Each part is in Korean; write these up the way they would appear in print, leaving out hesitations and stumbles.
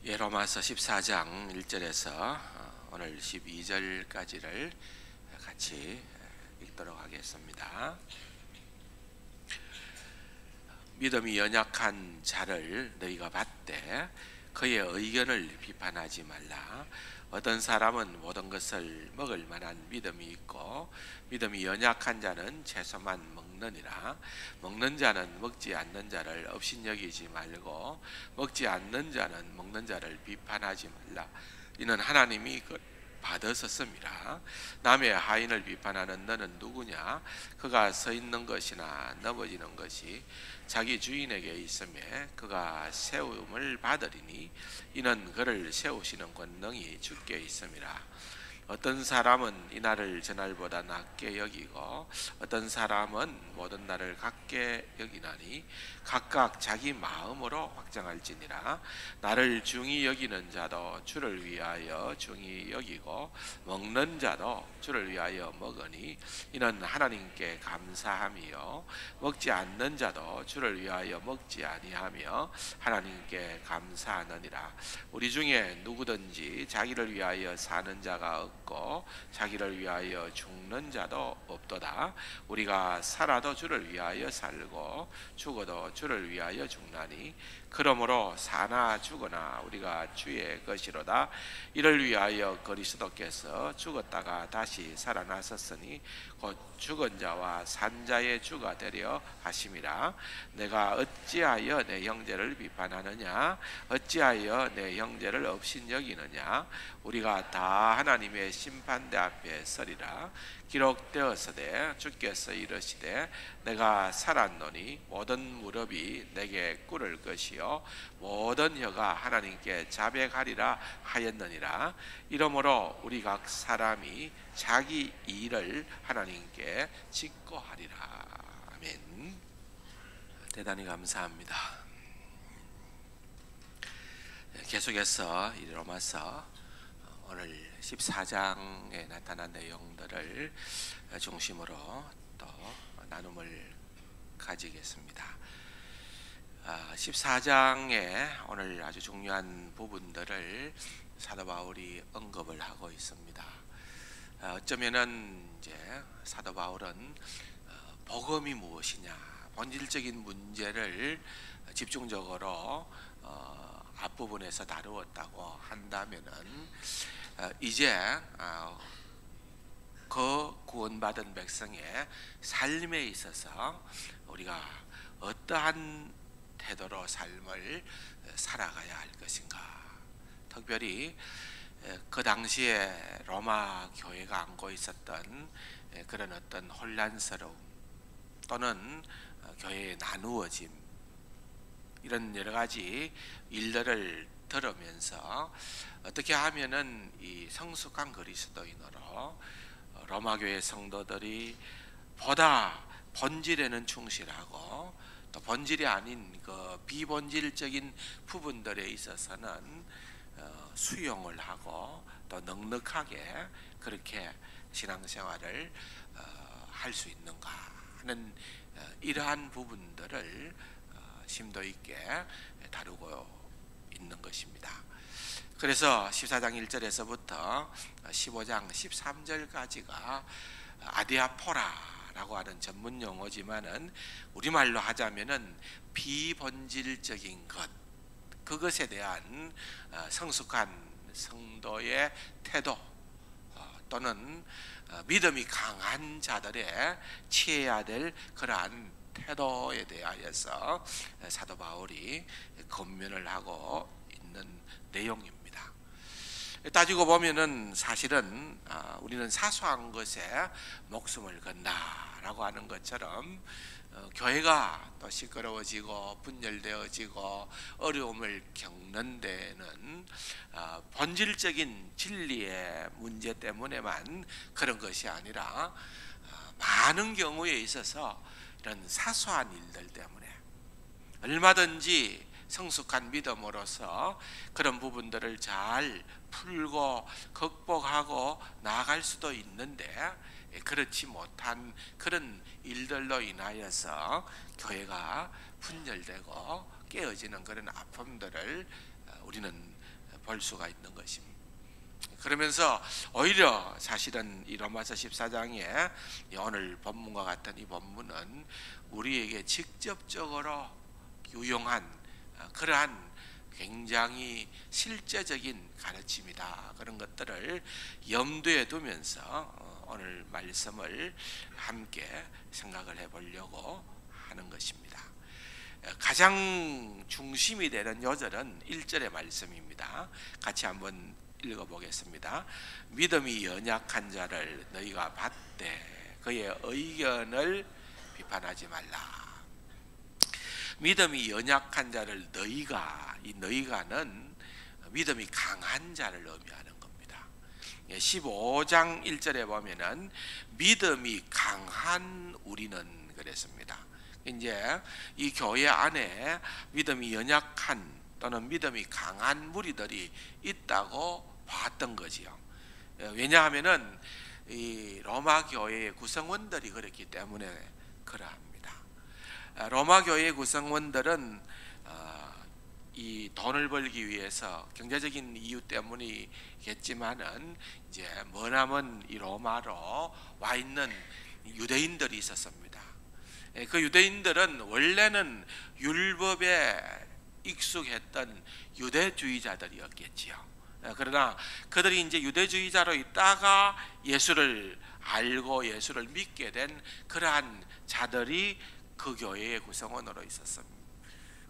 예, 로마서 14장 1절에서 오늘 12절까지를 같이 읽도록 하겠습니다. 믿음이 연약한 자를 너희가 받되 그의 의견을 비판하지 말라. 어떤 사람은 모든 것을 먹을 만한 믿음이 있고 믿음이 연약한 자는 채소만 먹느니라. 먹는 자는 먹지 않는 자를 업신여기지 말고 먹지 않는 자는 먹는 자를 비판하지 말라. 이는 하나님이 받으셨습니다. 남의 하인을 비판하는 너는 누구냐? 그가 서 있는 것이나 넘어지는 것이 자기 주인에게 있음에 그가 세움을 받으리니 이는 그를 세우시는 권능이 주께 있음이라. 어떤 사람은 이날을 저날보다 낮게 여기고 어떤 사람은 모든 날을 같게 여기나니 각각 자기 마음으로 확정할지니라. 나를 중히 여기는 자도 주를 위하여 중히 여기고 먹는 자도 주를 위하여 먹으니 이는 하나님께 감사함이요 먹지 않는 자도 주를 위하여 먹지 아니하며 하나님께 감사하느니라. 우리 중에 누구든지 자기를 위하여 사는 자가 없고 자기를 위하여 죽는 자도 없도다. 우리가 살아도 주를 위하여 살고 죽어도 주를 위하여 죽나니 그러므로 사나 죽으나 우리가 주의 것이로다. 이를 위하여 그리스도께서 죽었다가 다시 살아나셨으니 곧 죽은 자와 산 자의 주가 되려 하심이라. 내가 어찌하여 내 형제를 비판하느냐? 어찌하여 내 형제를 업신여기느냐? 우리가 다 하나님의 심판대 앞에 서리라. 기록되었으되 주께서 이르시되 내가 살았노니 모든 무릎이 내게 꿇을 것이요 모든 혀가 하나님께 자백하리라 하였느니라. 이러므로 우리 각 사람이 자기 일을 하나님께 직고하리라. 아멘. 대단히 감사합니다. 계속해서 이 로마서 오늘 14장에 나타난 내용들을 중심으로 또 나눔을 가지겠습니다. 14장에 오늘 아주 중요한 부분들을 사도 바울이 언급을 하고 있습니다. 어쩌면은 이제 사도 바울은 복음이 무엇이냐, 본질적인 문제를 집중적으로 앞부분에서 다루었다고 한다면은 이제 그 구원받은 백성의 삶에 있어서 우리가 어떠한 태도로 삶을 살아가야 할 것인가. 특별히 그 당시에 로마 교회가 안고 있었던 그런 어떤 혼란스러움 또는 교회의 나누어짐, 이런 여러 가지 일들을 들으면서 어떻게 하면은 이 성숙한 그리스도인으로 로마 교회 성도들이 보다 본질에는 충실하고 또 본질이 아닌 그 비본질적인 부분들에 있어서는 수용을 하고 또 넉넉하게 그렇게 신앙생활을 할 수 있는가 하는 이러한 부분들을 심도 있게 다루고 있는 것입니다. 그래서 14장 1절에서부터 15장 13절까지가 아디아포라라고 하는 전문 용어지만은 우리말로 하자면은 비본질적인 것, 그것에 대한 성숙한 성도의 태도 또는 믿음이 강한 자들의 취해야 될 그러한 태도에 대하여서 사도 바울이 권면을 하고 있는 내용입니다. 따지고 보면은 사실은 우리는 사소한 것에 목숨을 건다라고 하는 것처럼 교회가 또 시끄러워지고 분열되어지고 어려움을 겪는 데는 본질적인 진리의 문제 때문에만 그런 것이 아니라 많은 경우에 있어서 이런 사소한 일들 때문에 얼마든지 성숙한 믿음으로서 그런 부분들을 잘 풀고 극복하고 나아갈 수도 있는데 그렇지 못한 그런 일들로 인하여서 교회가 분열되고 깨어지는 그런 아픔들을 우리는 볼 수가 있는 것입니다. 그러면서 오히려 사실은 이 로마서 14장에 오늘 본문과 같은 이 본문은 우리에게 직접적으로 유용한 그러한 굉장히 실제적인 가르침이다. 그런 것들을 염두에 두면서 오늘 말씀을 함께 생각을 해보려고 하는 것입니다. 가장 중심이 되는 요절은 1절의 말씀입니다. 같이 한번 읽어보겠습니다. 믿음이 연약한 자를 너희가 받되 그의 의견을 비판하지 말라. 믿음이 연약한 자를 너희가, 이 너희가는 믿음이 강한 자를 의미하는 겁니다. 15장 1절에 보면은 믿음이 강한 우리는 그랬습니다. 이제 이 교회 안에 믿음이 연약한 또는 믿음이 강한 무리들이 있다고 봤던 거지요. 왜냐하면은 이 로마 교회의 구성원들이 그랬기 때문에 그러합니다. 로마 교회의 구성원들은 이 돈을 벌기 위해서 경제적인 이유 때문이겠지만은 이제 머나먼 이 로마로 와 있는 유대인들이 있었습니다. 그 유대인들은 원래는 율법에 익숙했던 유대주의자들이었겠지요. 그러나 그들이 이제 유대주의자로 있다가 예수를 알고 예수를 믿게 된 그러한 자들이 그 교회의 구성원으로 있었습니다.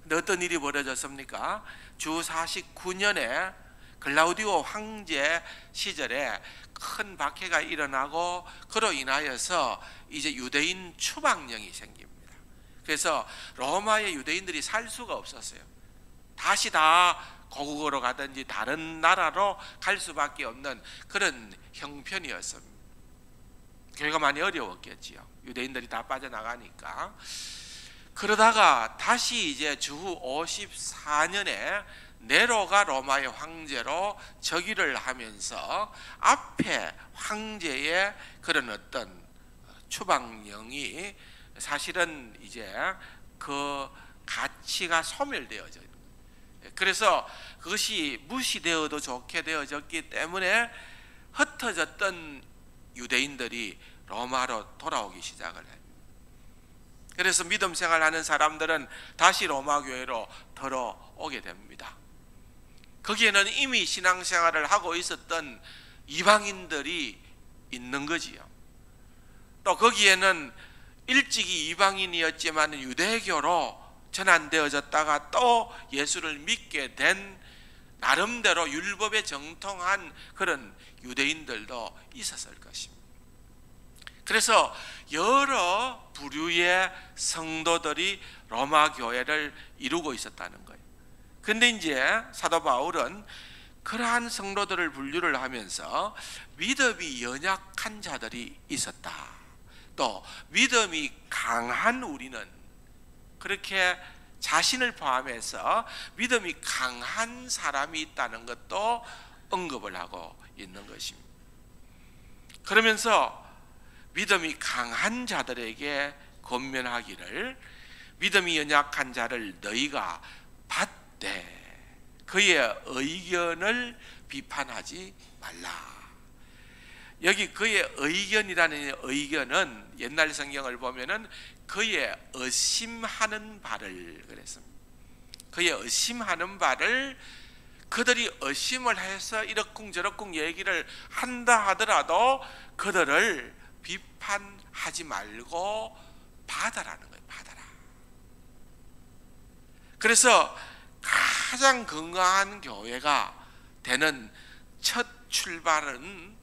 근데 어떤 일이 벌어졌습니까? 주 49년에 글라우디오 황제 시절에 큰 박해가 일어나고 그로 인하여서 이제 유대인 추방령이 생깁니다. 그래서 로마의 유대인들이 살 수가 없었어요. 다시 다 고국으로 가든지 다른 나라로 갈 수밖에 없는 그런 형편이었습니다. 교회가 많이 어려웠겠지요. 유대인들이 다 빠져나가니까. 그러다가 다시 이제 주후 54년에 네로가 로마의 황제로 즉위를 하면서 앞에 황제의 그런 어떤 추방령이 사실은 이제 그 가치가 소멸되어져 있는 거예요. 그래서 그것이 무시되어도 좋게 되어졌기 때문에 흩어졌던 유대인들이 로마로 돌아오기 시작을 해요. 그래서 믿음 생활하는 사람들은 다시 로마 교회로 들어오게 됩니다. 거기에는 이미 신앙생활을 하고 있었던 이방인들이 있는 거지요. 또 거기에는 일찍이 이방인이었지만 유대교로 전환되어졌다가 또 예수를 믿게 된 나름대로 율법에 정통한 그런 유대인들도 있었을 것입니다. 그래서 여러 부류의 성도들이 로마 교회를 이루고 있었다는 거예요. 근데 이제 사도 바울은 그러한 성도들을 분류를 하면서 믿음이 연약한 자들이 있었다. 또 믿음이 강한 우리는, 그렇게 자신을 포함해서 믿음이 강한 사람이 있다는 것도 언급을 하고 있는 것입니다. 그러면서 믿음이 강한 자들에게 권면하기를 믿음이 연약한 자를 너희가 받되 그의 의견을 비판하지 말라. 여기 그의 의견이라는 의견은 옛날 성경을 보면은 그의 의심하는 바를 그랬습니다. 그의 의심하는 바를, 그들이 의심을 해서 이러쿵저러쿵 얘기를 한다 하더라도 그들을 비판하지 말고 받아라는 거예요. 받아라. 그래서 가장 건강한 교회가 되는 첫 출발은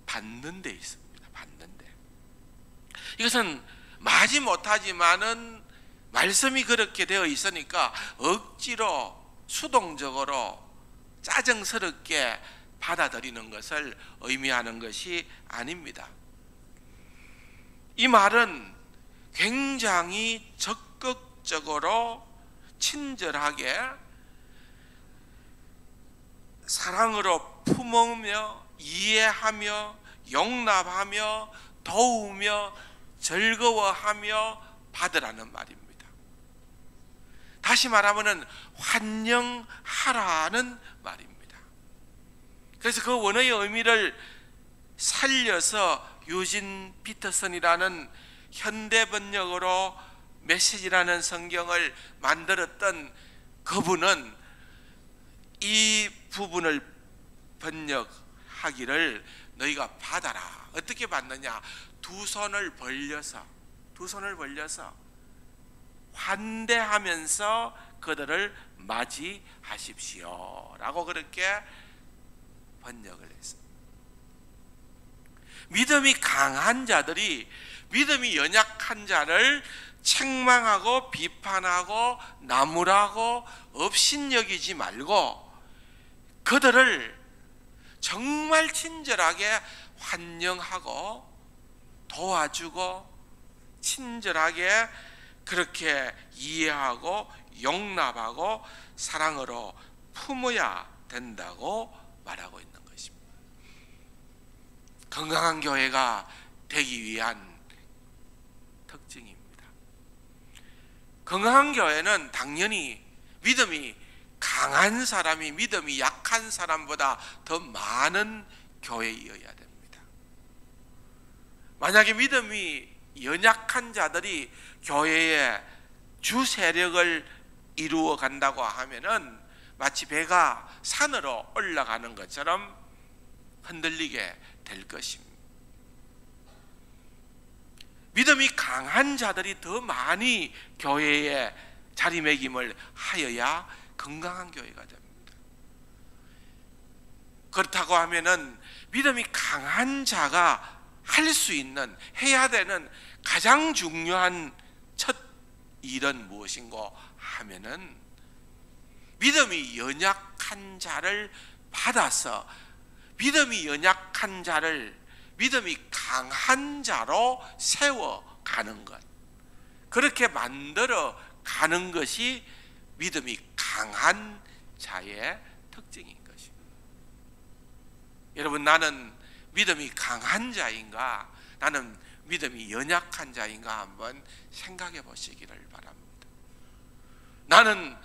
받는 데 있습니다. 받는 데. 이것은 마지 못하지만은 말씀이 그렇게 되어 있으니까 억지로 수동적으로 짜증스럽게 받아들이는 것을 의미하는 것이 아닙니다. 이 말은 굉장히 적극적으로 친절하게 사랑으로 품으며 이해하며 용납하며 도우며 즐거워하며 받으라는 말입니다. 다시 말하면 환영하라는 말입니다. 그래서 그 원어의 의미를 살려서 유진 피터슨이라는 현대 번역으로 메시지라는 성경을 만들었던 그분은 이 부분을 번역하기를 너희가 받아라. 어떻게 받느냐? 두 손을 벌려서 환대하면서 그들을 맞이하십시오 라고 그렇게 번역을 했습니다. 믿음이 강한 자들이 믿음이 연약한 자를 책망하고 비판하고 나무라고 업신여기지 말고 그들을 정말 친절하게 환영하고 도와주고 친절하게 그렇게 이해하고 용납하고 사랑으로 품어야 된다고 말하고 있는 것입니다. 건강한 교회가 되기 위한 특징입니다. 건강한 교회는 당연히 믿음이 강한 사람이 믿음이 약한 사람보다 더 많은 교회이어야 됩니다. 만약에 믿음이 연약한 자들이 교회의 주 세력을 이루어 간다고 하면은 마치 배가 산으로 올라가는 것처럼 흔들리게 될 것입니다. 믿음이 강한 자들이 더 많이 교회에 자리매김을 하여야 건강한 교회가 됩니다. 그렇다고 하면은 믿음이 강한 자가 할 수 있는 해야 되는 가장 중요한 첫 일은 무엇인고 하면은 믿음이 연약한 자를 받아서 믿음이 연약한 자를 믿음이 강한 자로 세워가는 것, 그렇게 만들어 가는 것이 믿음이 강한 자의 특징인 것입니다. 여러분, 나는 믿음이 강한 자인가, 나는 믿음이 연약한 자인가 한번 생각해 보시기를 바랍니다. 나는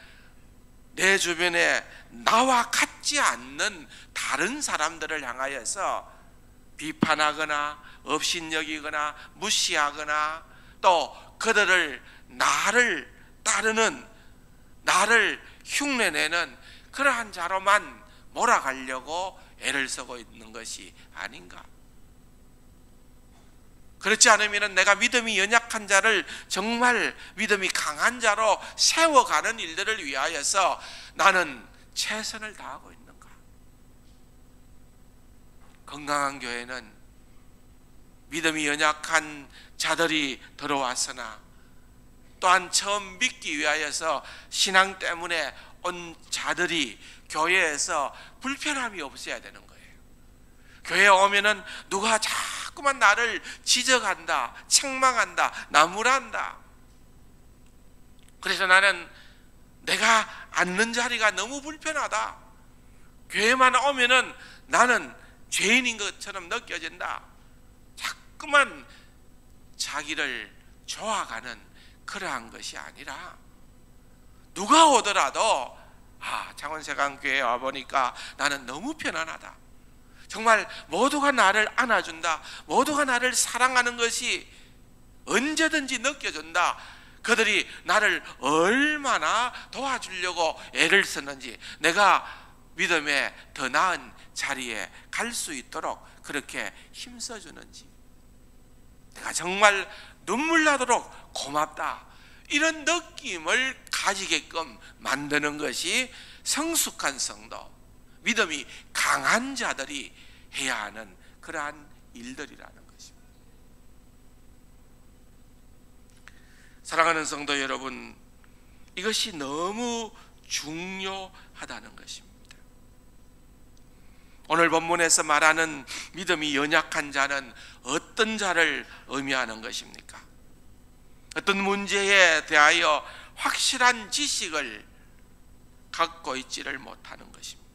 내 주변에 나와 같지 않는 다른 사람들을 향하여서 비판하거나 업신여기거나 무시하거나 또 그들을 나를 따르는, 나를 흉내내는 그러한 자로만 몰아가려고 애를 쓰고 있는 것이 아닌가? 그렇지 않으면 내가 믿음이 연약한 자를 정말 믿음이 강한 자로 세워가는 일들을 위하여서 나는 최선을 다하고 있는가? 건강한 교회는 믿음이 연약한 자들이 들어왔으나 또한 처음 믿기 위하여서 신앙 때문에 온 자들이 교회에서 불편함이 없어야 되는 거예요. 교회에 오면은 누가 자꾸만 나를 지적한다, 책망한다, 나무란다. 그래서 나는 내가 앉는 자리가 너무 불편하다. 교회만 오면은 나는 죄인인 것처럼 느껴진다. 자꾸만 자기를 좋아가는 그러한 것이 아니라 누가 오더라도 창원세강교회에 와보니까 나는 너무 편안하다. 정말 모두가 나를 안아준다. 모두가 나를 사랑하는 것이 언제든지 느껴진다. 그들이 나를 얼마나 도와주려고 애를 쓰는지, 내가 믿음의 더 나은 자리에 갈 수 있도록 그렇게 힘써주는지, 내가 정말 눈물 나도록 고맙다, 이런 느낌을 가지게끔 만드는 것이 성숙한 성도, 믿음이 강한 자들이 해야 하는 그러한 일들이라는 것입니다. 사랑하는 성도 여러분, 이것이 너무 중요하다는 것입니다. 오늘 본문에서 말하는 믿음이 연약한 자는 어떤 자를 의미하는 것입니까? 어떤 문제에 대하여 확실한 지식을 갖고 있지를 못하는 것입니다.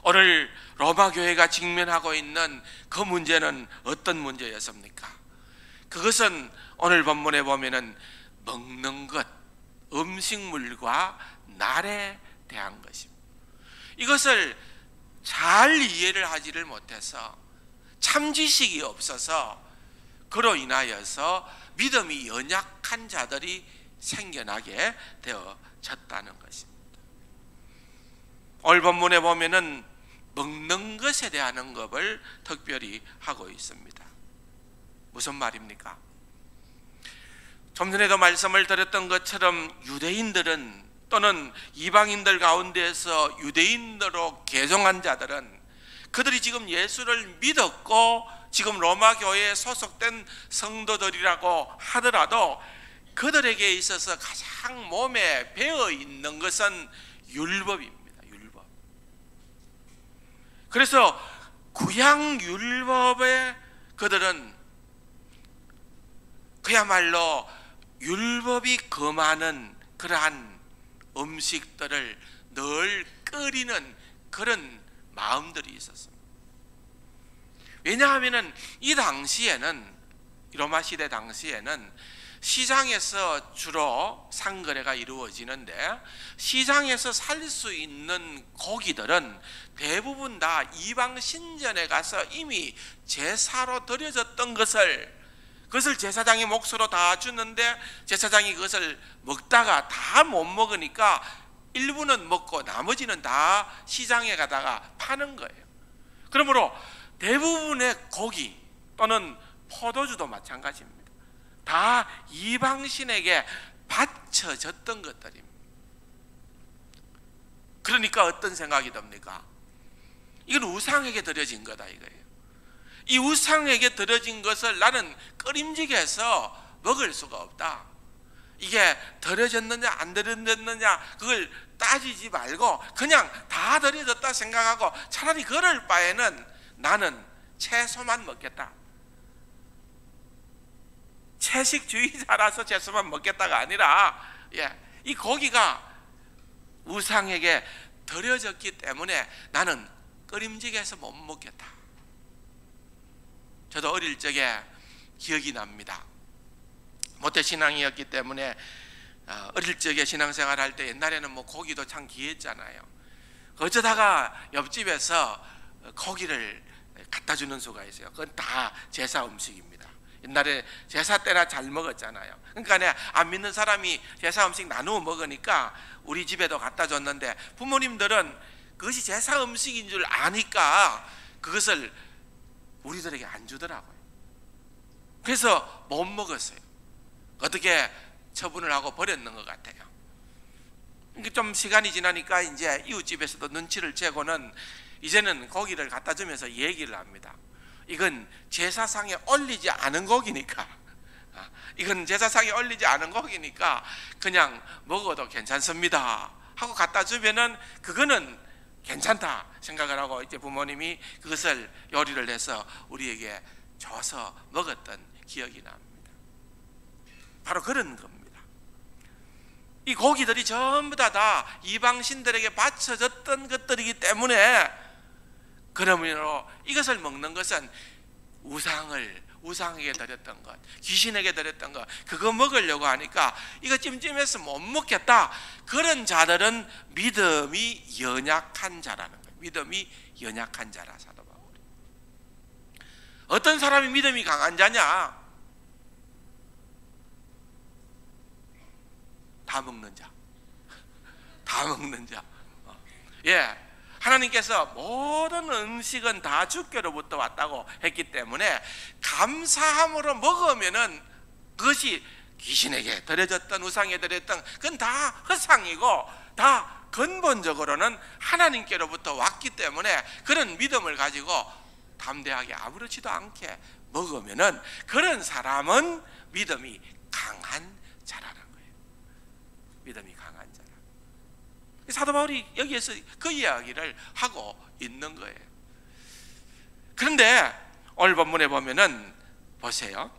오늘 로마 교회가 직면하고 있는 그 문제는 어떤 문제였습니까? 그것은 오늘 본문에 보면은 먹는 것, 음식물과 날에 대한 것입니다. 이것을 잘 이해를 하지를 못해서 참 지식이 없어서 그로 인하여서 믿음이 연약한 자들이 생겨나게 되어졌다는 것입니다. 오늘 본문에 보면은 먹는 것에 대한 언급을 특별히 하고 있습니다. 무슨 말입니까? 좀 전에도 말씀을 드렸던 것처럼 유대인들은 또는 이방인들 가운데에서 유대인으로 개종한 자들은 그들이 지금 예수를 믿었고 지금 로마 교회에 소속된 성도들이라고 하더라도 그들에게 있어서 가장 몸에 배어 있는 것은 율법입니다. 율법. 그래서 구약 율법에 그들은 그야말로 율법이 금하는 그러한 음식들을 늘 끓이는 그런 마음들이 있었습니다. 왜냐하면 이 당시에는, 로마 시대 당시에는 시장에서 주로 상거래가 이루어지는데 시장에서 살 수 있는 고기들은 대부분 다 이방 신전에 가서 이미 제사로 드려졌던 그것을 제사장이 몫으로 다 주는데 제사장이 그것을 먹다가 다 못 먹으니까 일부는 먹고 나머지는 다 시장에 가다가 파는 거예요. 그러므로 대부분의 고기 또는 포도주도 마찬가지입니다. 다 이방신에게 바쳐졌던 것들입니다. 그러니까 어떤 생각이 듭니까? 이건 우상에게 드려진 거다 이거예요. 이 우상에게 드려진 것을 나는 끓임지게 해서 먹을 수가 없다. 이게 드려졌느냐 안 드려졌느냐 그걸 따지지 말고 그냥 다 드려졌다 생각하고 차라리 그럴 바에는 나는 채소만 먹겠다. 채식주의자라서 채소만 먹겠다가 아니라 이 고기가 우상에게 드려졌기 때문에 나는 끓임지게 해서 못 먹겠다. 저도 어릴 적에 기억이 납니다. 모태신앙이었기 때문에 어릴 적에 신앙생활 할 때 옛날에는 뭐 고기도 참 귀했잖아요. 어쩌다가 옆집에서 고기를 갖다 주는 수가 있어요. 그건 다 제사 음식입니다. 옛날에 제사 때나 잘 먹었잖아요. 그러니까 안 믿는 사람이 제사 음식 나누어 먹으니까 우리 집에도 갖다 줬는데 부모님들은 그것이 제사 음식인 줄 아니까 그것을 우리들에게 안 주더라고요. 그래서 못 먹었어요. 어떻게 처분을 하고 버렸는 것 같아요. 좀 시간이 지나니까 이제 이웃집에서도 눈치를 채고는 이제는 고기를 갖다 주면서 얘기를 합니다. 이건 제사상에 올리지 않은 고기니까, 이건 제사상에 올리지 않은 고기니까 그냥 먹어도 괜찮습니다 하고 갖다 주면은 그거는 괜찮다 생각을 하고 이제 부모님이 그것을 요리를 해서 우리에게 줘서 먹었던 기억이 납니다. 바로 그런 겁니다. 이 고기들이 전부 다 이방신들에게 바쳐졌던 것들이기 때문에 그러므로 이것을 먹는 것은 우상에게 드렸던 것, 귀신에게 드렸던 것, 그거 먹으려고 하니까 이거 찜찜해서 못 먹겠다. 그런 자들은 믿음이 연약한 자라는 거예요. 믿음이 연약한 자라. 사도 바울이. 어떤 사람이 믿음이 강한 자냐? 다 먹는 자. 다 먹는 자. 하나님께서 모든 음식은 다 주께로부터 왔다고 했기 때문에 감사함으로 먹으면은 그것이 귀신에게 드려졌던 우상에 드렸던 그건 다 허상이고 다 근본적으로는 하나님께로부터 왔기 때문에 그런 믿음을 가지고 담대하게 아무렇지도 않게 먹으면은 그런 사람은 믿음이 강한 자라는 거예요. 믿음이 강한 자라. 사도 바울이 여기에서 그 이야기를 하고 있는 거예요. 그런데 오늘 본문에 보면은 보세요.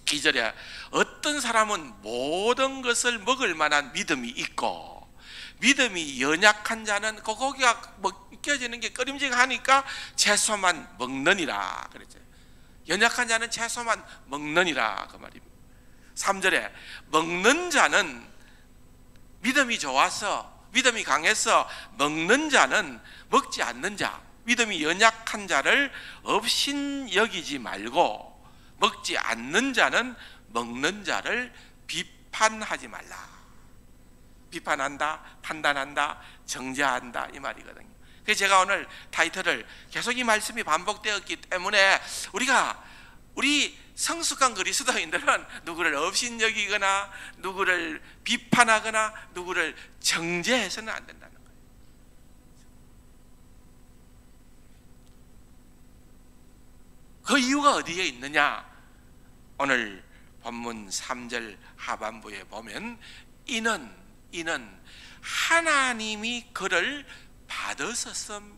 2절에 어떤 사람은 모든 것을 먹을 만한 믿음이 있고 믿음이 연약한 자는 그 고기가 먹혀지는 게 끓임지게 하니까 채소만 먹느니라 그랬죠. 연약한 자는 채소만 먹느니라 그 말입니다. 3절에 먹는 자는 믿음이 좋아서 믿음이 강해서 먹는 자는 먹지 않는 자, 믿음이 연약한 자를 업신 여기지 말고 먹지 않는 자는 먹는 자를 비판하지 말라. 비판한다, 판단한다, 정죄한다 이 말이거든요. 그래서 제가 오늘 타이틀을 계속 이 말씀이 반복되었기 때문에 우리 성숙한 그리스도인들은 누구를 업신여기거나 누구를 비판하거나 누구를 정죄해서는 안 된다는 거예요. 그 이유가 어디에 있느냐? 오늘 본문 3절 하반부에 보면 이는 하나님이 그를 받으셨음이라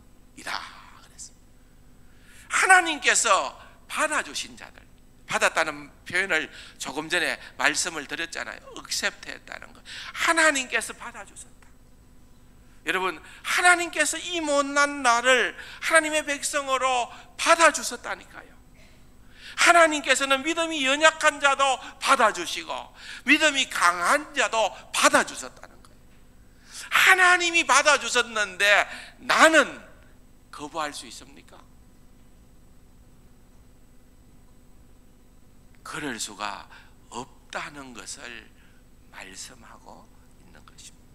그랬습니다. 하나님께서 받아주신 자들, 받았다는 표현을 조금 전에 말씀을 드렸잖아요. 억셉트했다는 거. 하나님께서 받아주셨다. 여러분, 하나님께서 이 못난 나를 하나님의 백성으로 받아주셨다니까요. 하나님께서는 믿음이 연약한 자도 받아주시고 믿음이 강한 자도 받아주셨다는 거예요. 하나님이 받아주셨는데 나는 거부할 수 있습니까? 그럴 수가 없다는 것을 말씀하고 있는 것입니다.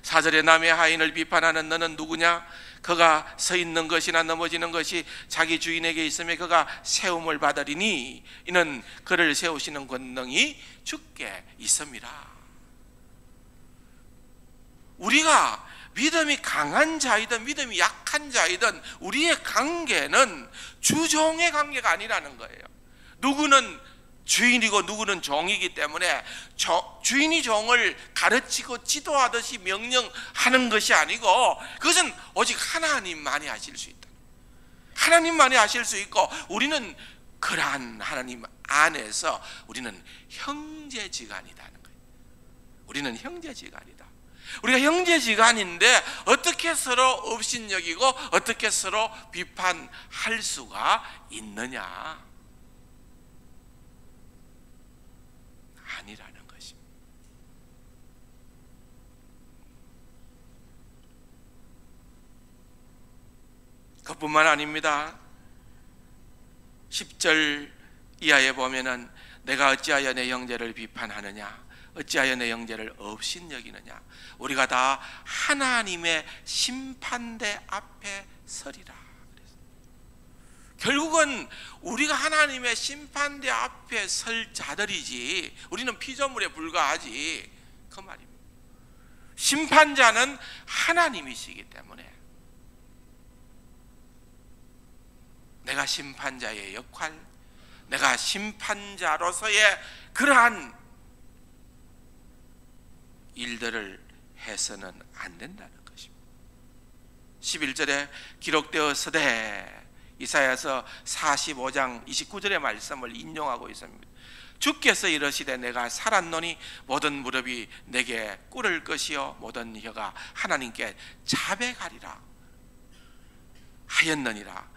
4절에 남의 하인을 비판하는 너는 누구냐? 그가 서 있는 것이나 넘어지는 것이 자기 주인에게 있으며 그가 세움을 받으리니 이는 그를 세우시는 권능이 주께 있음이라. 우리가 믿음이 강한 자이든 믿음이 약한 자이든 우리의 관계는 주종의 관계가 아니라는 거예요. 누구는 주인이고 누구는 종이기 때문에 주인이 종을 가르치고 지도하듯이 명령하는 것이 아니고 그것은 오직 하나님만이 하실 수 있다. 하나님만이 하실 수 있고 우리는 그러한 하나님 안에서 우리는 형제지간이라는 거예요. 우리는 형제지간이다. 우리가 형제지간인데 어떻게 서로 업신여기고 어떻게 서로 비판할 수가 있느냐? 아니라는 것입니다. 그뿐만 아닙니다. 10절 이하에 보면은 내가 어찌하여 내 형제를 비판하느냐? 어찌하여 내 형제를 업신여기느냐? 우리가 다 하나님의 심판대 앞에 서리라. 결국은 우리가 하나님의 심판대 앞에 설 자들이지 우리는 피조물에 불과하지 그 말입니다. 심판자는 하나님이시기 때문에 내가 심판자의 역할, 내가 심판자로서의 그러한 일들을 해서는 안 된다는 것입니다. 11절에 기록되었으되 이사야서 45장 29절의 말씀을 인용하고 있습니다. 주께서 이르시되 내가 살았노니 모든 무릎이 내게 꿇을 것이요 모든 혀가 하나님께 자백하리라 하였느니라.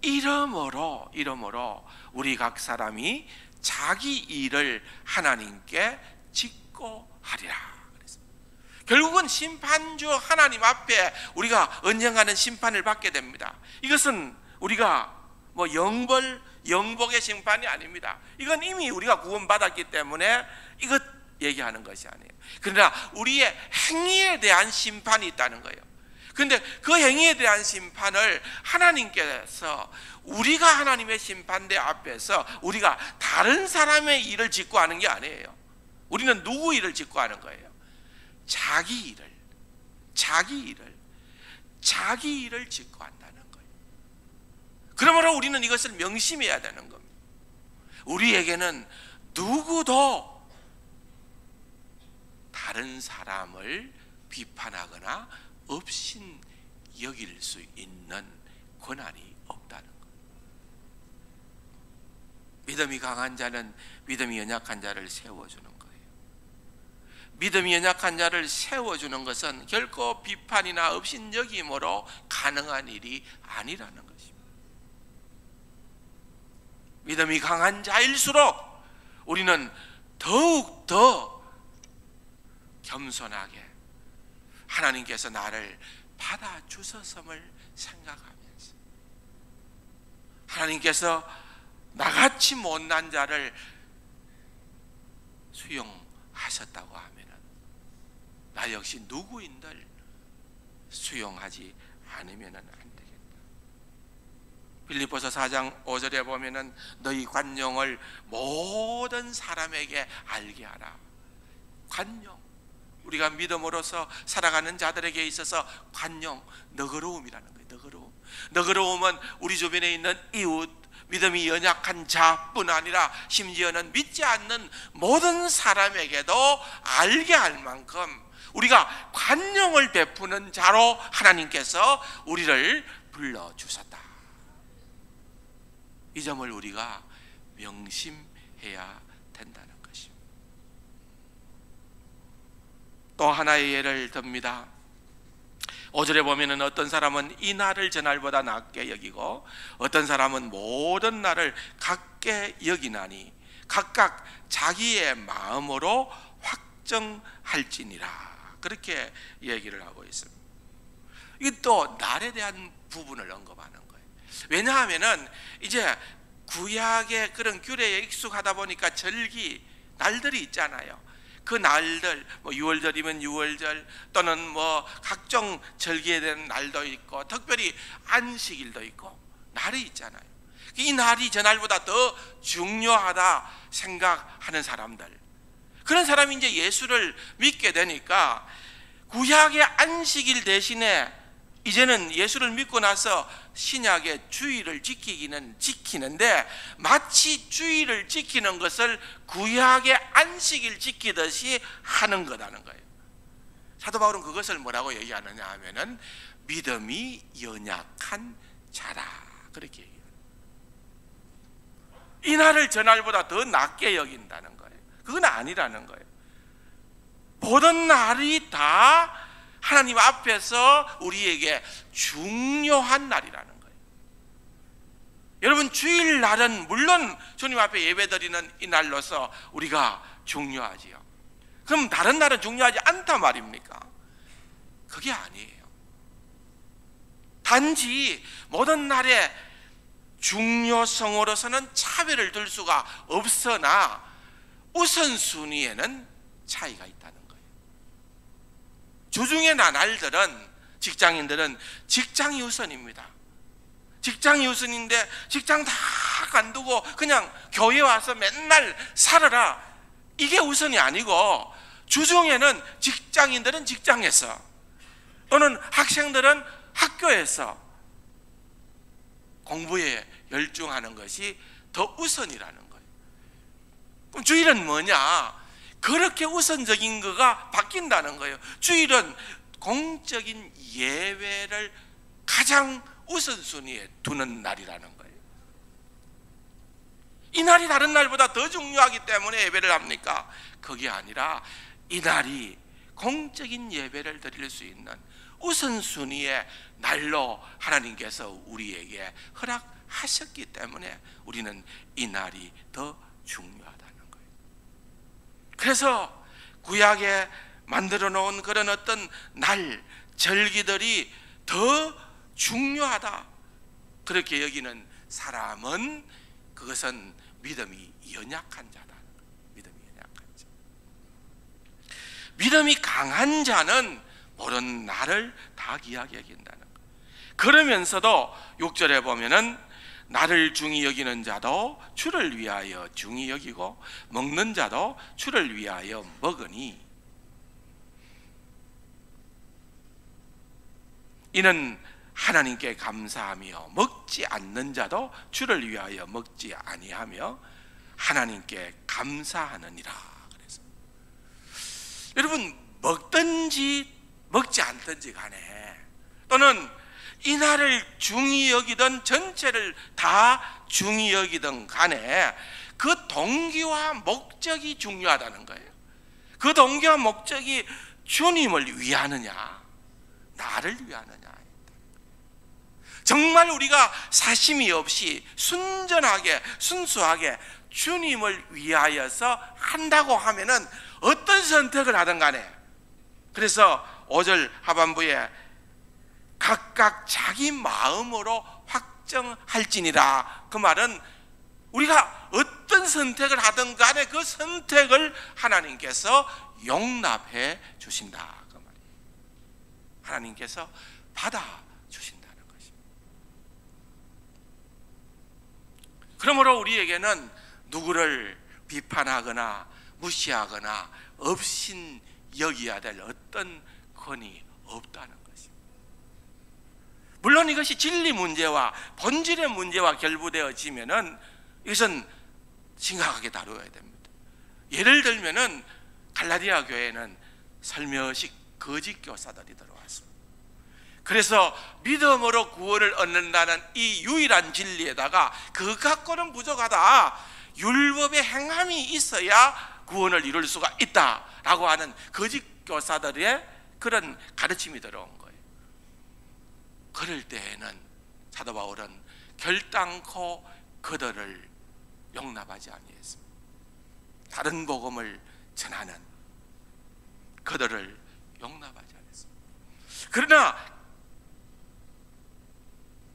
이러므로 우리 각 사람이 자기 일을 하나님께 짓고 하리라. 결국은 심판주 하나님 앞에 우리가 언젠가는 심판을 받게 됩니다. 이것은 우리가 뭐 영복의 심판이 아닙니다. 이건 이미 우리가 구원받았기 때문에 이것 얘기하는 것이 아니에요. 그러나 우리의 행위에 대한 심판이 있다는 거예요. 그런데 그 행위에 대한 심판을 하나님께서 우리가 하나님의 심판대 앞에서 우리가 다른 사람의 일을 짓고 하는 게 아니에요. 우리는 누구 일을 짓고 하는 거예요? 자기 일을 짓고 한다는 거예요. 그러므로 우리는 이것을 명심해야 되는 겁니다. 우리에게는 누구도 다른 사람을 비판하거나 업신 여길 수 있는 권한이 없다는 거예요. 믿음이 강한 자는 믿음이 연약한 자를 세워주는 거예요. 믿음이 연약한 자를 세워주는 것은 결코 비판이나 업신여김으로 가능한 일이 아니라는 것입니다. 믿음이 강한 자일수록 우리는 더욱 더 겸손하게 하나님께서 나를 받아주셨음을 생각하면서, 하나님께서 나같이 못난 자를 수용하셨다고 하면 나 역시 누구인들 수용하지 않으면 안 되겠다. 빌립보서 4장 5절에 보면은 너희 관용을 모든 사람에게 알게 하라. 관용, 우리가 믿음으로서 살아가는 자들에게 있어서 관용, 너그러움이라는 거예요. 너그러움은 우리 주변에 있는 이웃, 믿음이 연약한 자뿐 아니라 심지어는 믿지 않는 모든 사람에게도 알게 할 만큼 우리가 관용을 베푸는 자로 하나님께서 우리를 불러주셨다. 이 점을 우리가 명심해야 된다는 것입니다. 또 하나의 예를 듭니다. 5절에 보면은 어떤 사람은 이 날을 저 날보다 낮게 여기고 어떤 사람은 모든 날을 같게 여기나니 각각 자기의 마음으로 확정할지니라. 그렇게 얘기를 하고 있습니다. 이게 또 날에 대한 부분을 언급하는 거예요. 왜냐하면은 이제 구약의 그런 규례에 익숙하다 보니까 절기, 날들이 있잖아요. 그 날들, 뭐 6월절이면 6월절 또는 뭐 각종 절기에 대한 날도 있고 특별히 안식일도 있고 날이 있잖아요. 이 날이 저 날보다 더 중요하다 생각하는 사람들, 그런 사람이 이제 예수를 믿게 되니까 구약의 안식일 대신에 이제는 예수를 믿고 나서 신약의 주일을 지키기는 지키는데 마치 주일을 지키는 것을 구약의 안식일 지키듯이 하는 거라는 거예요. 사도 바울은 그것을 뭐라고 얘기하느냐 하면은 믿음이 연약한 자라, 그렇게 얘기해요. 이 날을 저 날보다 더 낮게 여긴다는 거예요. 그건 아니라는 거예요. 모든 날이 다 하나님 앞에서 우리에게 중요한 날이라는 거예요. 여러분, 주일날은 물론 주님 앞에 예배드리는 이 날로서 우리가 중요하지요. 그럼 다른 날은 중요하지 않단 말입니까? 그게 아니에요. 단지 모든 날의 중요성으로서는 차별을 둘 수가 없으나 우선순위에는 차이가 있다는 거예요. 주중의 날들은 직장인들은 직장이 우선입니다. 직장이 우선인데 직장 다 간두고 그냥 교회 와서 맨날 살아라, 이게 우선이 아니고 주중에는 직장인들은 직장에서 또는 학생들은 학교에서 공부에 열중하는 것이 더 우선이라는 거예요. 그럼 주일은 뭐냐? 그렇게 우선적인 거가 바뀐다는 거예요. 주일은 공적인 예배를 가장 우선순위에 두는 날이라는 거예요. 이 날이 다른 날보다 더 중요하기 때문에 예배를 합니까? 그게 아니라 이 날이 공적인 예배를 드릴 수 있는 우선순위의 날로 하나님께서 우리에게 허락하셨기 때문에 우리는 이 날이 더 중요하다는 거예요. 그래서 구약에 만들어 놓은 그런 어떤 날, 절기들이 더 중요하다 그렇게 여기는 사람은 그것은 믿음이 연약한 자다. 믿음이 연약한 자. 믿음이 강한 자는 모든 날을 다 귀하게 여긴다는 것. 그러면서도 6절에 보면은 나를 중히 여기는 자도 주를 위하여 중히 여기고 먹는 자도 주를 위하여 먹으니 이는 하나님께 감사하며 먹지 않는 자도 주를 위하여 먹지 아니하며 하나님께 감사하느니라. 그래서 여러분, 먹든지 먹지 않든지 간에 또는 이 날을 중히 여기든 전체를 다 중히 여기든 간에 그 동기와 목적이 중요하다는 거예요. 그 동기와 목적이 주님을 위하느냐 나를 위하느냐. 정말 우리가 사심이 없이 순전하게 순수하게 주님을 위하여서 한다고 하면은 어떤 선택을 하든 간에 그래서 5절 하반부에 각각 자기 마음으로 확정할지니라. 그 말은 우리가 어떤 선택을 하든 간에 그 선택을 하나님께서 용납해 주신다. 그 말이에요. 하나님께서 받아주신다는 것입니다. 그러므로 우리에게는 누구를 비판하거나 무시하거나 업신 여겨야 될 어떤 권위 없다는 것입니다. 물론 이것이 진리 문제와 본질의 문제와 결부되어지면은 이것은 심각하게 다루어야 됩니다. 예를 들면은 갈라디아 교회는 살며시 거짓 교사들이 들어왔습니다. 그래서 믿음으로 구원을 얻는다는 이 유일한 진리에다가 그 갖고는 부족하다, 율법의 행함이 있어야 구원을 이룰 수가 있다라고 하는 거짓 교사들의 그런 가르침이 들어온 거예요. 그럴 때에는 사도 바울은 결단코 그들을 용납하지 아니했습니다. 다른 복음을 전하는 그들을 용납하지 않았습니다. 그러나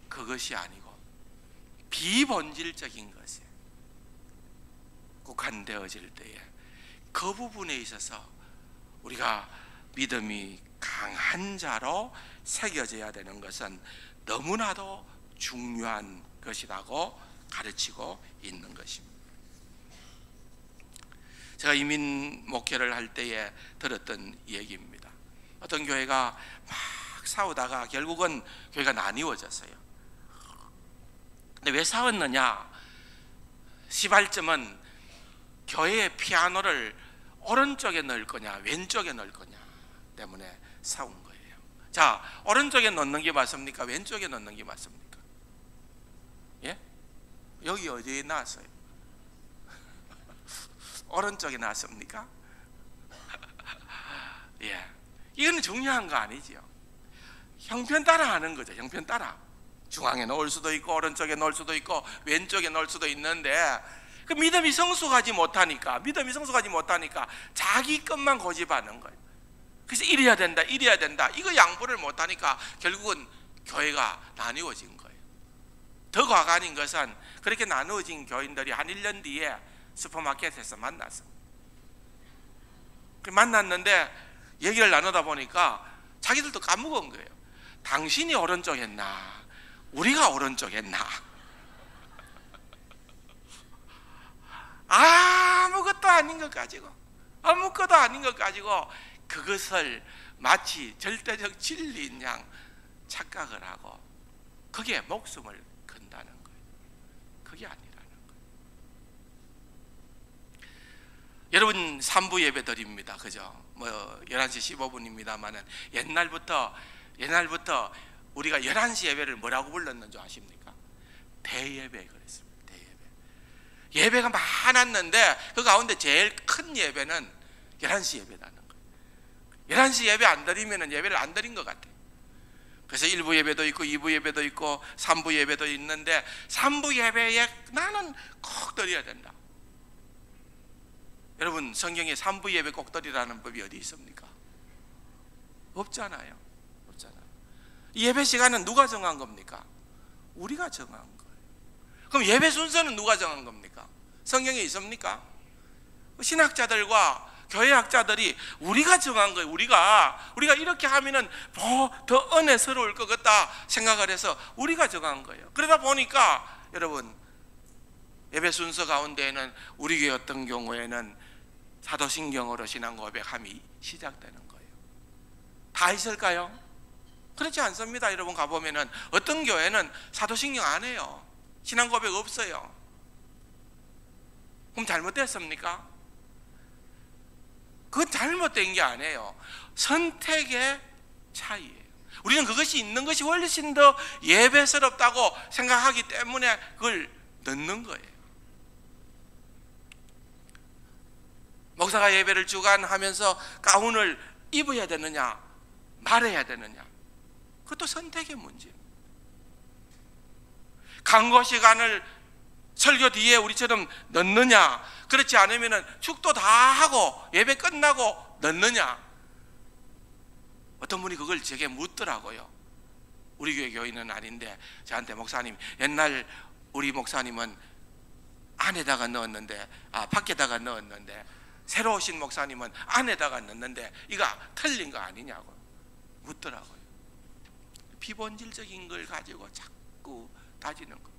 그것이 아니고 비본질적인 것에 국한되어질 때에 그 부분에 있어서 우리가 믿음이 강한 자로 새겨져야 되는 것은 너무나도 중요한 것이라고 가르치고 있는 것입니다. 제가 이민 목회를 할 때에 들었던 얘기입니다. 어떤 교회가 막 싸우다가 결국은 교회가 나뉘어졌어요. 근데 왜 싸웠느냐? 시발점은 교회의 피아노를 오른쪽에 넣을 거냐 왼쪽에 넣을 거냐 때문에 싸운 거예요. 자, 오른쪽에 넣는 게 맞습니까? 왼쪽에 넣는 게 맞습니까? 예? 여기 어디에 나왔어요? 오른쪽에 나왔습니까? 예, 이건 중요한 거 아니지요. 형편 따라 하는 거죠. 형편 따라 중앙에 넣을 수도 있고 오른쪽에 넣을 수도 있고 왼쪽에 넣을 수도 있는데 그 믿음이 성숙하지 못하니까 자기 것만 고집하는 거예요. 그래서 이래야 된다 이거 양보를 못하니까 결국은 교회가 나뉘어진 거예요. 더 과간인 것은 그렇게 나누어진 교인들이 한 1년 뒤에 슈퍼마켓에서 만났어. 만났는데 얘기를 나누다 보니까 자기들도 까먹은 거예요. 당신이 오른쪽 했나 우리가 오른쪽 했나. 아무것도 아닌 것 가지고 그것을 마치 절대적 진리인 양 착각을 하고 거기에 목숨을 건다는 거예요. 그게 아니라는 거예요. 여러분 3부 예배 드립니다. 그죠? 11시 15분입니다만은 옛날부터 우리가 11시 예배를 뭐라고 불렀는 줄 아십니까? 대예배 그랬습니다. 예배가 많았는데 그 가운데 제일 큰 예배는 11시 예배라는 거예요. 11시 예배 안 드리면 예배를 안 드린 것 같아요. 그래서 1부 예배도 있고 2부 예배도 있고 3부 예배도 있는데 3부 예배에 나는 꼭 드려야 된다. 여러분 성경에 3부 예배 꼭 드리라는 법이 어디 있습니까? 없잖아요. 이 예배 시간은 누가 정한 겁니까? 우리가 정한 거예요. 그럼 예배 순서는 누가 정한 겁니까? 성경에 있습니까? 신학자들과 교회학자들이 우리가 정한 거예요. 우리가 이렇게 하면은 더 은혜스러울 것 같다 생각을 해서 우리가 정한 거예요. 그러다 보니까 여러분 예배 순서 가운데에는 우리 교회 어떤 경우에는 사도신경으로 신앙 고백함이 시작되는 거예요. 다 있을까요? 그렇지 않습니다. 여러분 가보면은 어떤 교회는 사도신경 안 해요. 신앙 고백 없어요. 그럼 잘못됐습니까? 그건 잘못된 게 아니에요. 선택의 차이예요. 우리는 그것이 있는 것이 훨씬 더 예배스럽다고 생각하기 때문에 그걸 넣는 거예요. 목사가 예배를 주관하면서 가운을 입어야 되느냐 말해야 되느냐, 그것도 선택의 문제입니다. 강고 시간을 설교 뒤에 우리처럼 넣느냐, 그렇지 않으면 축도 다 하고 예배 끝나고 넣느냐, 어떤 분이 그걸 제게 묻더라고요. 우리 교회 교인은 아닌데 저한테, 목사님, 옛날 우리 목사님은 안에다가 넣었는데, 밖에다가 넣었는데, 새로 오신 목사님은 안에다가 넣었는데 이거 틀린 거 아니냐고 묻더라고요. 비본질적인 걸 가지고 자꾸 따지는 거.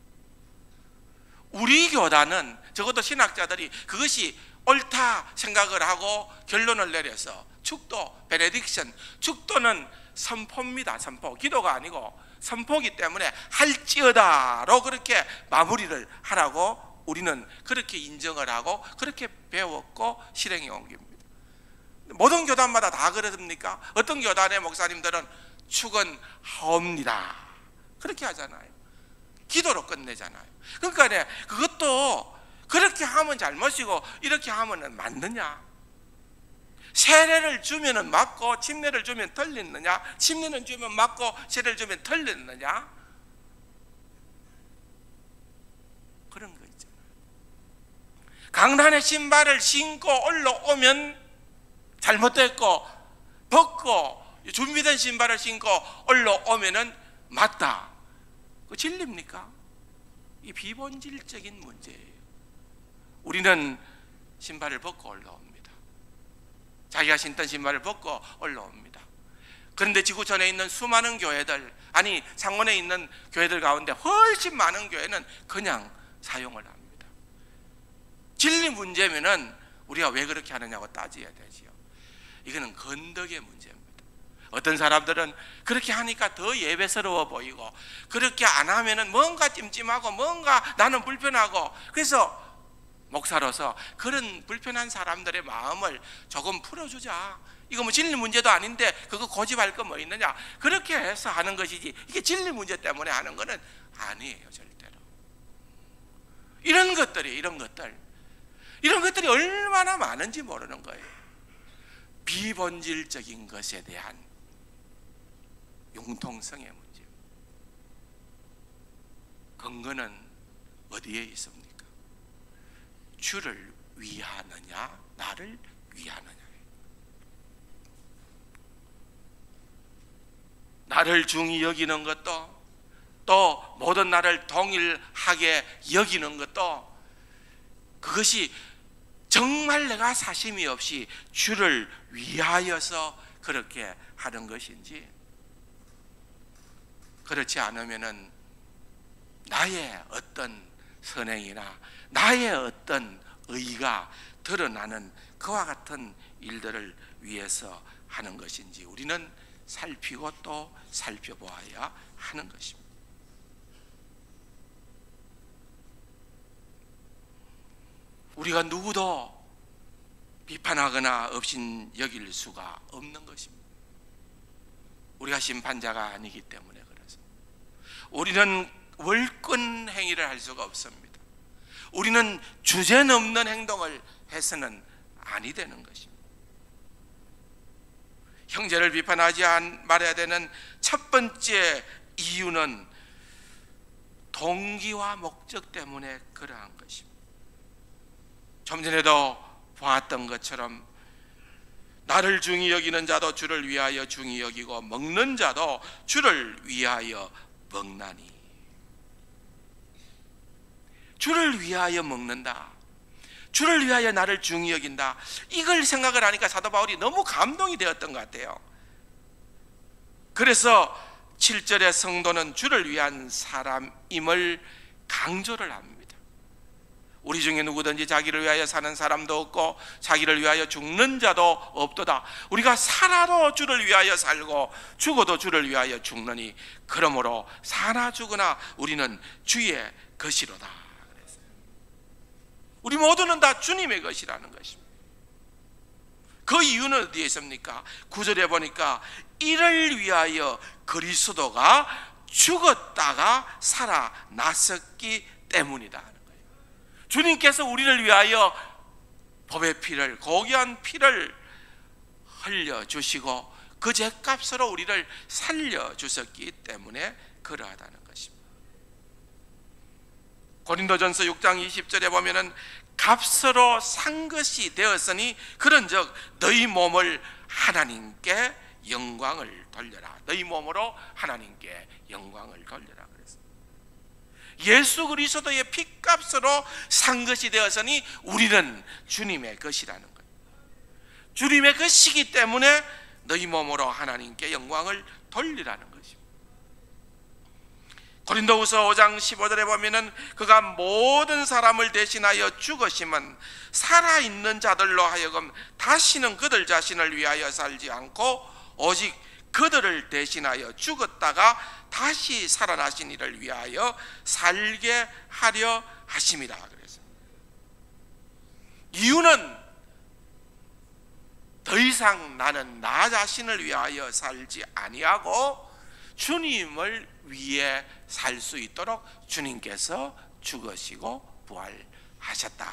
우리 교단은, 적어도 신학자들이 그것이 옳다 생각을 하고 결론을 내려서 축도, 베네딕션, 축도는 선포입니다. 선포, 기도가 아니고 선포기 때문에 할지어다로 그렇게 마무리를 하라고 우리는 그렇게 인정을 하고 그렇게 배웠고 실행에 옮깁니다. 모든 교단마다 다 그렇습니까? 어떤 교단의 목사님들은 축은 하옵니다 그렇게 하잖아요. 기도로 끝내잖아요. 그러니까 그것도 그렇게 하면 잘못이고 이렇게 하면 맞느냐? 세례를 주면 맞고 침례를 주면 틀리느냐? 침례는 주면 맞고 세례를 주면 틀리느냐? 그런 거 있잖아요. 강단의 신발을 신고 올라오면 잘못됐고, 벗고 준비된 신발을 신고 올라오면은 맞다. 그 진리입니까? 이 비본질적인 문제예요. 우리는 신발을 벗고 올라옵니다. 자기가 신던 신발을 벗고 올라옵니다. 그런데 지구촌에 있는 수많은 교회들, 아니 창원에 있는 교회들 가운데 훨씬 많은 교회는 그냥 사용을 합니다. 진리 문제면은 우리가 왜 그렇게 하느냐고 따져야 되지요. 이거는 건덕의 문제입니다. 어떤 사람들은 그렇게 하니까 더 예배스러워 보이고, 그렇게 안 하면은 뭔가 찜찜하고 뭔가 나는 불편하고, 그래서 목사로서 그런 불편한 사람들의 마음을 조금 풀어주자. 이거 뭐 진리 문제도 아닌데 그거 고집할 거 뭐 있느냐, 그렇게 해서 하는 것이지, 이게 진리 문제 때문에 하는 거는 아니에요. 절대로. 이런 것들이 얼마나 많은지 모르는 거예요. 비본질적인 것에 대한 융통성의 문제. 근거는 어디에 있습니까? 주를 위하느냐, 나를 위하느냐. 나를 중히 여기는 것도, 또 모든 나를 동일하게 여기는 것도, 그것이 정말 내가 사심이 없이 주를 위하여서 그렇게 하는 것인지, 그렇지 않으면은 나의 어떤 선행이나 나의 어떤 의가 드러나는 그와 같은 일들을 위해서 하는 것인지 우리는 살피고 또 살펴보아야 하는 것입니다. 우리가 누구도 비판하거나 업신 여길 수가 없는 것입니다. 우리가 심판자가 아니기 때문에 그렇습니다. 우리는 월권 행위를 할 수가 없습니다. 우리는 주제넘는 행동을 해서는 아니 되는 것입니다. 형제를 비판하지 말아야 되는 첫 번째 이유는 동기와 목적 때문에 그러한 것입니다. 좀 전에도 보았던 것처럼 나를 중히 여기는 자도 주를 위하여 중히 여기고 먹는 자도 주를 위하여 먹나니. 주를 위하여 먹는다, 주를 위하여 나를 중히 여긴다, 이걸 생각을 하니까 사도 바울이 너무 감동이 되었던 것 같아요. 그래서 7절의 성도는 주를 위한 사람임을 강조를 합니다. 우리 중에 누구든지 자기를 위하여 사는 사람도 없고 자기를 위하여 죽는 자도 없도다. 우리가 살아도 주를 위하여 살고 죽어도 주를 위하여 죽느니 그러므로 사나 죽으나 우리는 주의 것이로다. 그랬어요. 우리 모두는 다 주님의 것이라는 것입니다. 그 이유는 어디에 있습니까? 9절에 보니까 이를 위하여 그리스도가 죽었다가 살아났었기 때문이다. 주님께서 우리를 위하여 법의 피를, 고귀한 피를 흘려주시고 그 죗값으로 우리를 살려주셨기 때문에 그러하다는 것입니다. 고린도전서 6장 20절에 보면은 값으로 산 것이 되었으니 그런즉 너희 몸을 하나님께 영광을 돌려라. 너희 몸으로 하나님께 영광을 돌려라 그랬습니다. 예수 그리스도의 피값으로 산 것이 되었으니 우리는 주님의 것이라는 것. 주님의 것이기 때문에 너희 몸으로 하나님께 영광을 돌리라는 것입니다. 고린도후서 5장 15절에 보면은 그가 모든 사람을 대신하여 죽으심은 살아있는 자들로 하여금 다시는 그들 자신을 위하여 살지 않고 오직 그들을 대신하여 죽었다가 다시 살아나신 이를 위하여 살게 하려 하심이라 그랬습니다. 이유는 더 이상 나는 나 자신을 위하여 살지 아니하고 주님을 위해 살 수 있도록 주님께서 죽으시고 부활하셨다,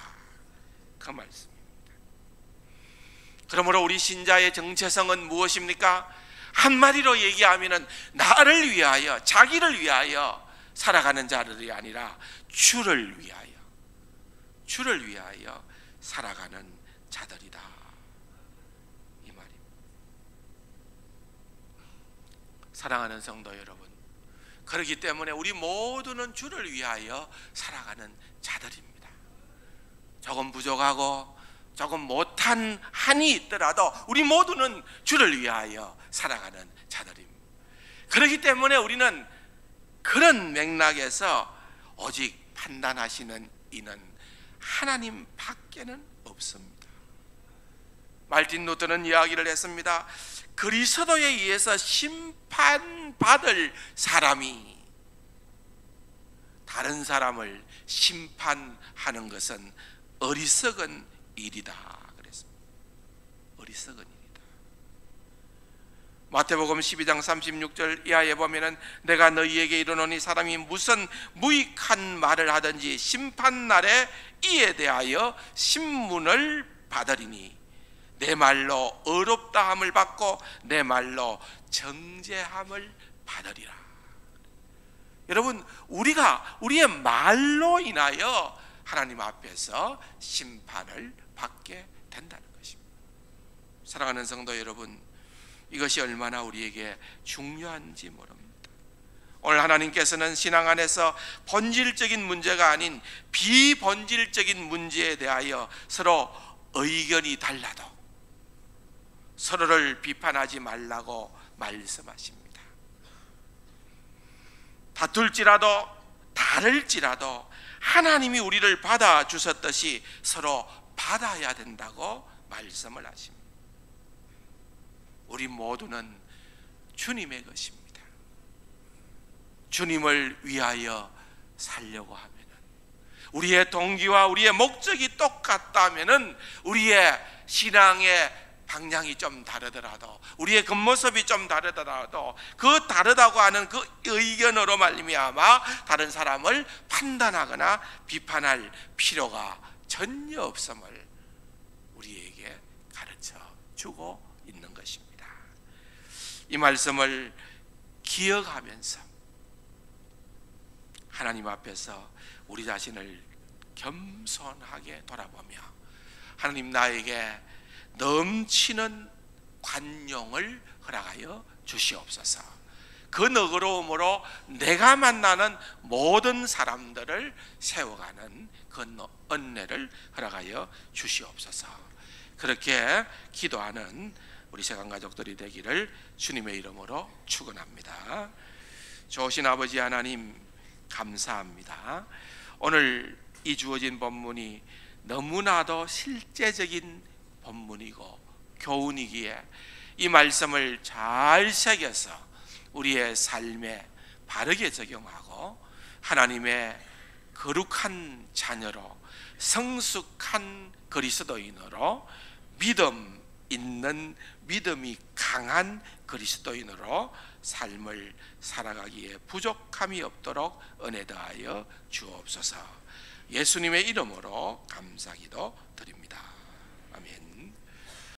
그 말씀입니다. 그러므로 우리 신자의 정체성은 무엇입니까? 한마디로 얘기하면 나를 위하여, 자기를 위하여 살아가는 자들이 아니라 주를 위하여 살아가는 자들이다, 이 말입니다. 사랑하는 성도 여러분, 그렇기 때문에 우리 모두는 주를 위하여 살아가는 자들입니다. 조금 부족하고 조금 못한 한이 있더라도 우리 모두는 주를 위하여 살아가는 자들입니다. 그렇기 때문에 우리는 그런 맥락에서 오직 판단하시는 이는 하나님 밖에는 없습니다. 말틴 루터는 이야기를 했습니다. 그리스도에 의해서 심판받을 사람이 다른 사람을 심판하는 것은 어리석은 일이다 그랬습니다. 어리석은 일이다. 마태복음 12장 36절 이하에 보면은 내가 너희에게 이르노니 사람이 무슨 무익한 말을 하든지 심판날에 이에 대하여 신문을 받으리니 내 말로 어렵다함을 받고 내 말로 정죄함을 받으리라. 여러분, 우리가 우리의 말로 인하여 하나님 앞에서 심판을 받게 된다는 것입니다. 사랑하는 성도 여러분, 이것이 얼마나 우리에게 중요한지 모릅니다. 오늘 하나님께서는 신앙 안에서 본질적인 문제가 아닌 비본질적인 문제에 대하여 서로 의견이 달라도 서로를 비판하지 말라고 말씀하십니다. 다툴지라도 다를지라도 하나님이 우리를 받아주셨듯이 서로 받아야 된다고 말씀을 하십니다. 우리 모두는 주님의 것입니다. 주님을 위하여 살려고 하면 우리의 동기와 우리의 목적이 똑같다면 우리의 신앙의 방향이 좀 다르더라도 우리의 겉모습이 좀 다르더라도 그 다르다고 하는 그 의견으로 말미암아 다른 사람을 판단하거나 비판할 필요가 전혀 없음을 우리에게 가르쳐 주고 있는 것입니다. 이 말씀을 기억하면서 하나님 앞에서 우리 자신을 겸손하게 돌아보며 하나님 나에게 넘치는 관용을 허락하여 주시옵소서. 그 너그러움으로 내가 만나는 모든 사람들을 세워가는 그 은혜를 허락하여 주시옵소서. 그렇게 기도하는 우리 세관 가족들이 되기를 주님의 이름으로 축원합니다. 좋으신 아버지 하나님 감사합니다. 오늘 이 주어진 본문이 너무나도 실제적인 본문이고 교훈이기에 이 말씀을 잘 새겨서 우리의 삶에 바르게 적용하고 하나님의 거룩한 자녀로 성숙한 그리스도인으로 믿음 있는 믿음이 강한 그리스도인으로 삶을 살아가기에 부족함이 없도록 은혜 더하여 주옵소서. 예수님의 이름으로 감사기도 드립니다. 아멘.